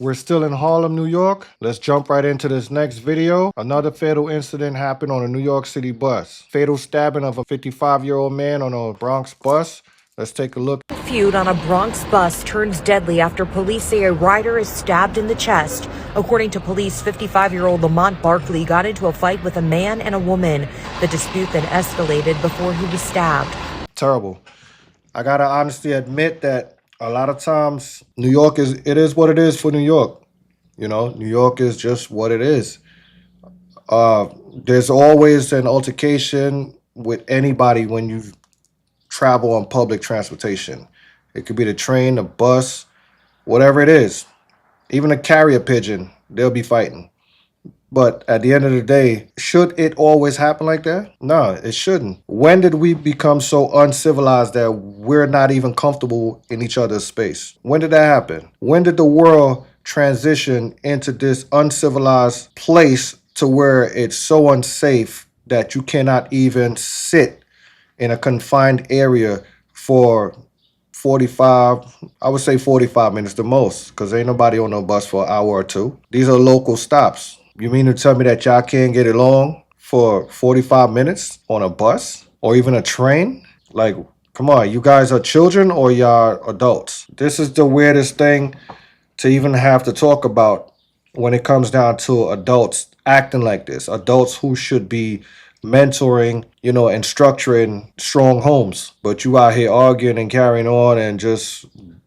We're still in Harlem, New York. Let's jump right into this next video. Another fatal incident happened on a New York City bus. Fatal stabbing of a 55-year-old man on a Bronx bus. Let's take a look. Feud on a Bronx bus turns deadly after police say a rider is stabbed in the chest. According to police, 55-year-old Lamont Barkley got into a fight with a man and a woman. The dispute then escalated before he was stabbed. Terrible. I gotta honestly admit that a lot of times New York is what it is for New York. You know, New York is just what it is. There's always an altercation with anybody when you travel on public transportation. It could be the train, the bus, whatever it is. Even a carrier pigeon, they'll be fighting. But at the end of the day, should it always happen like that? No, it shouldn't. When did we become so uncivilized that we're not even comfortable in each other's space? When did that happen? When did the world transition into this uncivilized place to where it's so unsafe that you cannot even sit in a confined area for 45 minutes the most, because ain't nobody on no bus for an hour or two. These are local stops. You mean to tell me that y'all can't get along for 45 minutes on a bus or even a train? Like, come on, you guys are children or y'all adults? This is the weirdest thing to even have to talk about when it comes down to adults acting like this. Adults who should be mentoring, and structuring strong homes. But you out here arguing and carrying on and just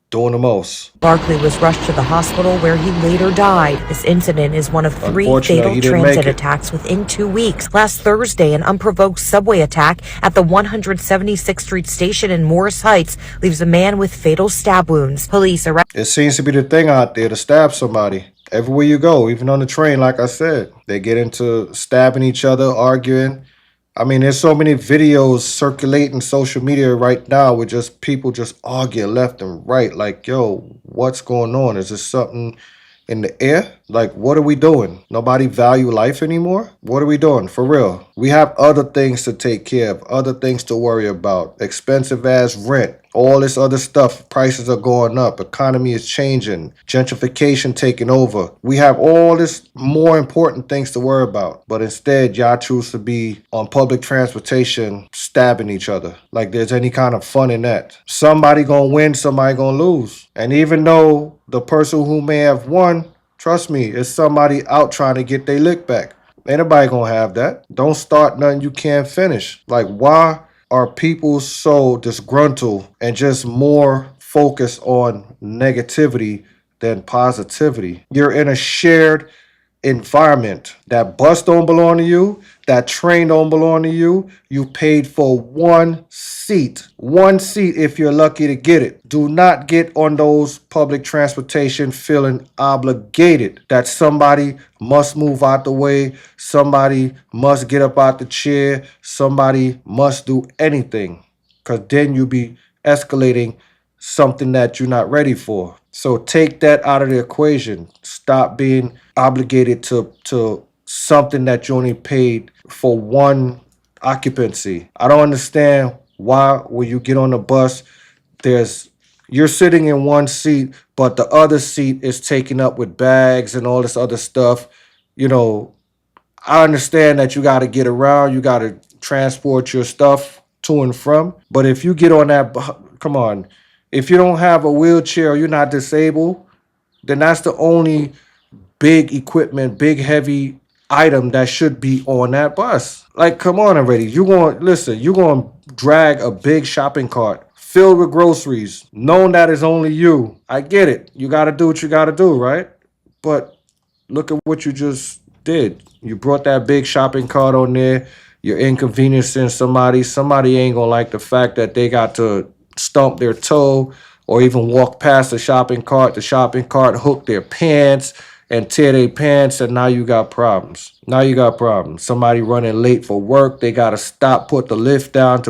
doing the most. Barkley was rushed to the hospital where he later died. This incident is one of three fatal transit attacks within 2 weeks. Last Thursday, an unprovoked subway attack at the 176th Street station in Morris Heights leaves a man with fatal stab wounds. Police arrested. It seems to be the thing out there to stab somebody. Everywhere you go, even on the train, like I said, they get into stabbing each other, arguing. I mean, there's so many videos circulating social media right now with just people just arguing left and right. Like, yo, what's going on? Is this something in the air? Like, what are we doing? Nobody value life anymore? What are we doing? For real. We have other things to take care of, other things to worry about. Expensive ass rent, all this other stuff. Prices are going up. Economy is changing. Gentrification taking over. We have all this more important things to worry about. But instead, y'all choose to be on public transportation stabbing each other. Like there's any kind of fun in that. Somebody gonna win, somebody gonna lose. And even though the person who may have won, trust me, it's somebody out trying to get their lick back. Ain't nobody gonna have that. Don't start nothing you can't finish. Like, why are people so disgruntled and just more focused on negativity than positivity? You're in a shared environment. That bus don't belong to you. That train don't belong to you. You paid for one seat. One seat if you're lucky to get it. Do not get on those public transportation feeling obligated that somebody must move out the way. Somebody must get up out the chair. Somebody must do anything. Because then you be escalating something that you're not ready for. So take that out of the equation. Stop being obligated to something that you only paid for one occupancy. I don't understand why when you get on the bus, you're sitting in one seat, but the other seat is taken up with bags and all this other stuff. I understand that you got to get around, you got to transport your stuff to and from. But if you get on that, come on, if you don't have a wheelchair or you're not disabled, then that's the only big equipment, big heavy item that should be on that bus. Like, come on already. You're going to drag a big shopping cart filled with groceries, knowing that it's only you. I get it. You got to do what you got to do, right? But look at what you just did. You brought that big shopping cart on there. You're inconveniencing somebody. Somebody ain't going to like the fact that they got to stump their toe or even walk past the shopping cart hook their pants and tear their pants, and now you got problems. Somebody running late for work, they got to stop, put the lift down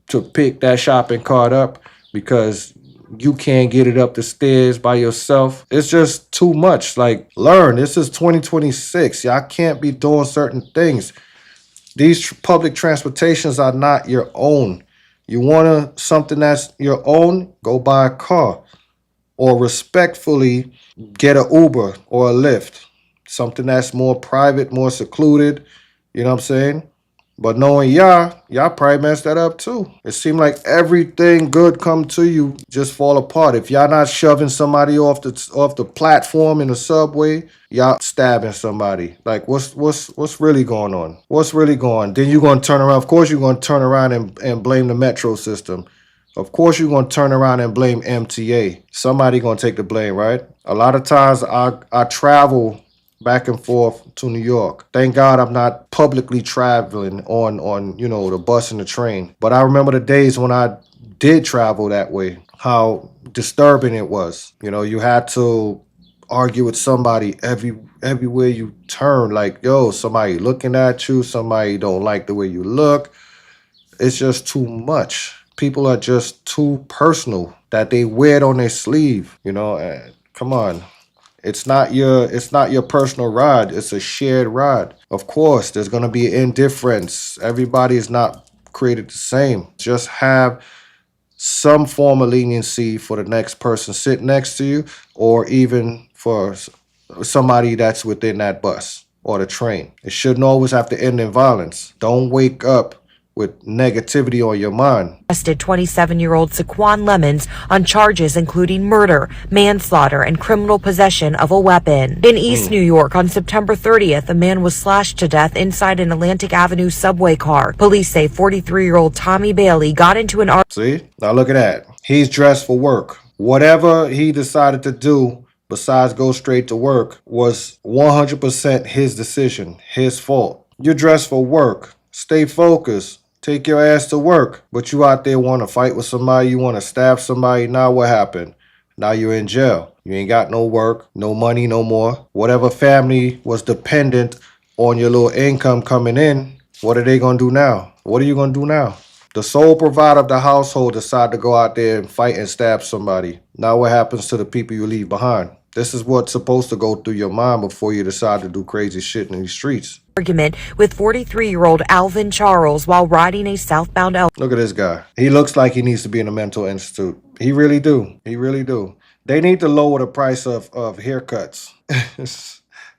to pick that shopping cart up because you can't get it up the stairs by yourself. It's just too much. Like, learn. This is 2026. Y'all can't be doing certain things. These public transportations are not your own. You want something that's your own, go buy a car. or respectfully get a Uber or a Lyft, something that's more private, more secluded. You know what I'm saying? But knowing y'all probably messed that up too. It seemed like everything good come to you just fall apart. If y'all not shoving somebody off the platform in the subway, y'all stabbing somebody. Like what's really going on? What's really going on? Then you're gonna turn around. Of course you're gonna turn around and blame the metro system. Of course you're gonna turn around and blame MTA. Somebody gonna take the blame, right? A lot of times I travel back and forth to New York. Thank God I'm not publicly traveling on the bus and the train. But I remember the days when I did travel that way, how disturbing it was. You had to argue with somebody everywhere you turn. Like, yo, somebody looking at you, somebody don't like the way you look. It's just too much. People are just too personal that they wear it on their sleeve. Come on. It's not your personal ride. It's a shared ride. Of course, there's gonna be indifference. Everybody is not created the same. Just have some form of leniency for the next person sitting next to you, or even for somebody that's within that bus or the train. It shouldn't always have to end in violence. Don't wake up with negativity on your mind. Arrested 27-year-old Saquon Lemons on charges including murder, manslaughter, and criminal possession of a weapon. In East New York on September 30th, a man was slashed to death inside an Atlantic Avenue subway car. Police say 43-year-old Tommy Bailey got into an See? Now look at that. He's dressed for work. Whatever he decided to do besides go straight to work was 100% his decision, his fault. You're dressed for work. Stay focused. Take your ass to work. But you out there want to fight with somebody, you want to stab somebody. Now what happened? Now you're in jail. You ain't got no work, no money no more. Whatever family was dependent on your little income coming in, what are they going to do now? What are you going to do now? The sole provider of the household decide to go out there and fight and stab somebody. Now what happens to the people you leave behind? This is what's supposed to go through your mind before you decide to do crazy shit in these streets. argument with 43-year-old Alvin Charles while riding a southbound Look at this guy. He looks like he needs to be in a mental institute. He really do. He really do. They need to lower the price of haircuts.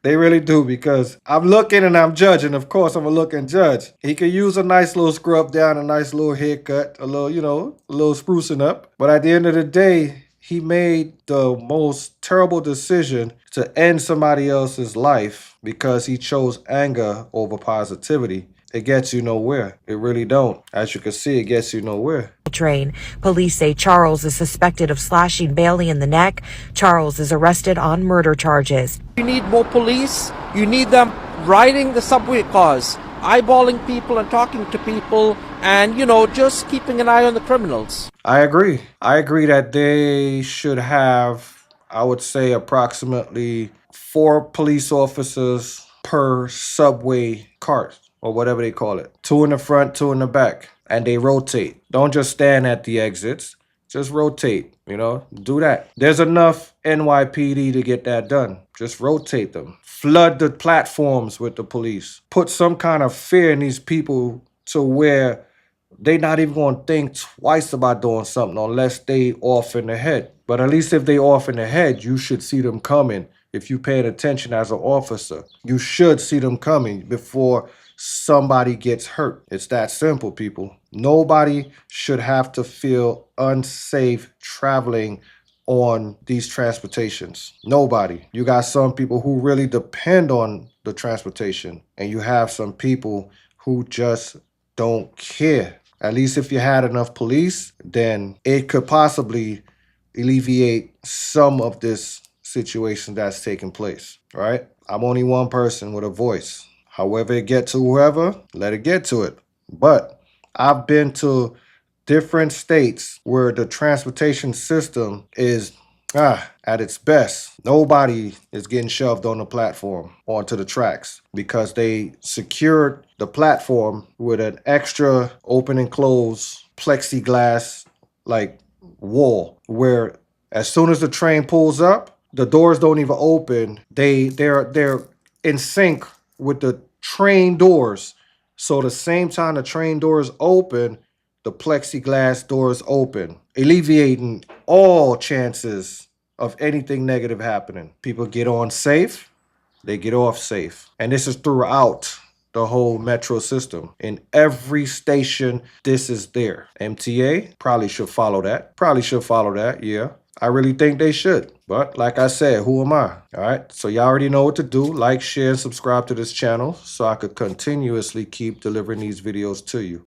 They really do, because I'm looking and I'm judging. Of course, I'm a look and judge. He could use a nice little scrub down, a nice little haircut, a little sprucing up. But at the end of the day, he made the most terrible decision to end somebody else's life because he chose anger over positivity. It gets you nowhere. It really don't. As you can see, it gets you nowhere. train. Police say Charles is suspected of slashing Bailey in the neck. Charles is arrested on murder charges. You need more police. You need them riding the subway cars, eyeballing people and talking to people, and, just keeping an eye on the criminals. I agree. I agree that they should have, I would say, approximately 4 police officers per subway cart, or whatever they call it. 2 in the front, 2 in the back. And they rotate. Don't just stand at the exits. Just rotate, do that. There's enough NYPD to get that done. Just rotate them. Flood the platforms with the police. Put some kind of fear in these people to where they not even going to think twice about doing something unless they off in the head. But at least if they off in the head, you should see them coming. If you paid attention as an officer, you should see them coming before somebody gets hurt. It's that simple, people. Nobody should have to feel unsafe traveling on these transportations. Nobody. You got some people who really depend on the transportation, and you have some people who just don't care. At least if you had enough police, then it could possibly alleviate some of this situation that's taking place, right? I'm only one person with a voice. However it get to whoever, let it get to it. But I've been to different states where the transportation system is at its best. Nobody is getting shoved on the platform onto the tracks because they secured the platform with an extra open and close plexiglass like wall, where as soon as the train pulls up, the doors don't even open. They're in sync with the train doors. So the same time the train doors open, the plexiglass doors open, alleviating all chances of anything negative happening. People get on safe, they get off safe. And this is throughout the whole metro system. In every station, this is there. MTA probably should follow that. Probably should follow that, yeah. I really think they should. But like I said, who am I? All right. So y'all already know what to do. Like, share, and subscribe to this channel so I could continuously keep delivering these videos to you.